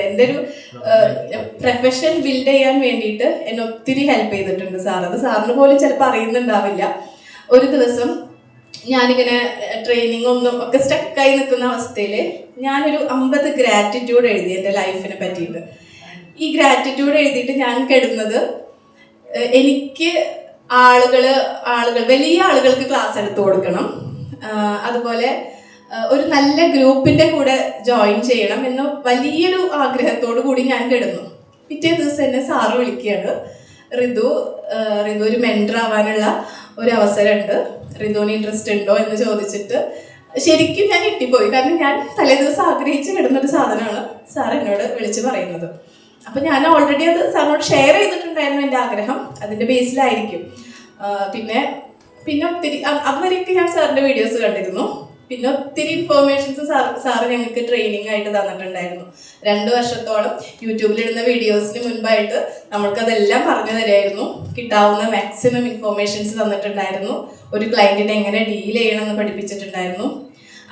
സാറുണ്ട്. എൻ്റെ ഒരു profession build ചെയ്യാൻ വേണ്ടിയിട്ട് എന്നെ ഒത്തിരി ഹെൽപ്പ് ചെയ്തിട്ടുണ്ട് സാർ. അത് സാറിന് പോലും ചിലപ്പോൾ അറിയുന്നുണ്ടാവില്ല. ഒരു ദിവസം ഞാനിങ്ങനെ ട്രെയിനിങ് ഒന്നും ഒക്കെ സ്റ്റക്കായി നിൽക്കുന്ന അവസ്ഥയിൽ ഞാനൊരു 50 ഗ്രാറ്റിറ്റ്യൂഡ് എഴുതി എൻ്റെ ലൈഫിനെ പറ്റിയിട്ട്. ഈ ഗ്രാറ്റിറ്റ്യൂഡ് എഴുതിയിട്ട് ഞാൻ കിടന്നത് എനിക്ക് ആളുകൾ വലിയ ആളുകൾക്ക് ക്ലാസ് എടുത്തു കൊടുക്കണം, അതുപോലെ ഒരു നല്ല ഗ്രൂപ്പിൻ്റെ കൂടെ ജോയിൻ ചെയ്യണം എന്ന വലിയൊരു ആഗ്രഹത്തോടു കൂടി ഞാൻ കിടന്നു. പിറ്റേ ദിവസം എന്നെ സാറ് വിളിക്കുകയാണ്, ഋതു ഒരു മെൻറ്റർ ആവാനുള്ള ഒരു അവസരമുണ്ട്, ഋതുവിന് ഇൻട്രസ്റ്റ് ഉണ്ടോ എന്ന് ചോദിച്ചിട്ട്. ശരിക്കും ഞാൻ ഞെട്ടിപ്പോയി. കാരണം ഞാൻ തലേ ദിവസം ആഗ്രഹിച്ച് കിടന്നൊരു സാധനമാണ് സാർ എന്നോട് വിളിച്ച് പറയുന്നത്. അപ്പം ഞാൻ ഓൾറെഡി അത് സാറിനോട് ഷെയർ ചെയ്തിട്ടുണ്ടായിരുന്നു എൻ്റെ ആഗ്രഹം, അതിൻ്റെ ബേസിലായിരിക്കും. പിന്നെ ഒത്തിരി അതുവരെയൊക്കെ ഞാൻ സാറിൻ്റെ വീഡിയോസ് കണ്ടിരുന്നു. പിന്നെ ഒത്തിരി ഇൻഫോർമേഷൻസ് സാറ് ഞങ്ങൾക്ക് ട്രെയിനിങ് ആയിട്ട് തന്നിട്ടുണ്ടായിരുന്നു. 2 വർഷത്തോളം യൂട്യൂബിലിടുന്ന വീഡിയോസിന് മുൻപായിട്ട് നമ്മൾക്കതെല്ലാം പറഞ്ഞു തരുമായിരുന്നു. കിട്ടാവുന്ന മാക്സിമം ഇൻഫോർമേഷൻസ് തന്നിട്ടുണ്ടായിരുന്നു. ഒരു ക്ലയൻറ്റിനെ എങ്ങനെ ഡീൽ ചെയ്യണമെന്ന് പഠിപ്പിച്ചിട്ടുണ്ടായിരുന്നു.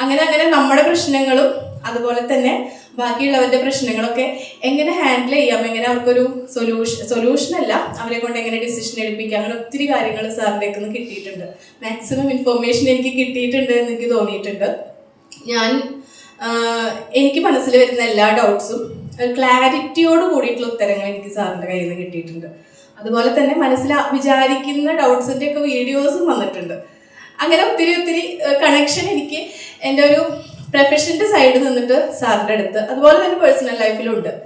അങ്ങനെ നമ്മുടെ പ്രശ്നങ്ങളും അതുപോലെ തന്നെ ബാക്കിയുള്ളവരുടെ പ്രശ്നങ്ങളൊക്കെ എങ്ങനെ ഹാൻഡിൽ ചെയ്യാം, എങ്ങനെ അവർക്കൊരു സൊല്യൂഷനല്ല, അവരെ കൊണ്ട് എങ്ങനെ ഡിസിഷൻ എടുപ്പിക്കാം, അങ്ങനെ ഒത്തിരി കാര്യങ്ങൾ സാറിൻ്റെ നിന്ന് കിട്ടിയിട്ടുണ്ട്. മാക്സിമം ഇൻഫോർമേഷൻ എനിക്ക് കിട്ടിയിട്ടുണ്ട് എന്ന് എനിക്ക് തോന്നിയിട്ടുണ്ട്. എനിക്ക് മനസ്സിൽ വരുന്ന എല്ലാ ഡൗട്ട്സും ക്ലാരിറ്റിയോട് കൂടിയിട്ടുള്ള ഉത്തരങ്ങൾ എനിക്ക് സാറിൻ്റെ കയ്യിൽ നിന്ന് കിട്ടിയിട്ടുണ്ട്. അതുപോലെ തന്നെ മനസ്സിൽ വിചാരിക്കുന്ന ഡൗട്ട്സിൻ്റെ ഒക്കെ വീഡിയോസും വന്നിട്ടുണ്ട്. അങ്ങനെ ഒത്തിരി കണക്ഷൻ എനിക്ക് എൻ്റെ ഒരു പ്രൊഫഷൻ്റെ സൈഡിൽ നിന്നിട്ട് സാറിൻ്റെ അടുത്ത് അതുപോലെ തന്നെ പേഴ്സണൽ ലൈഫിലുണ്ട്.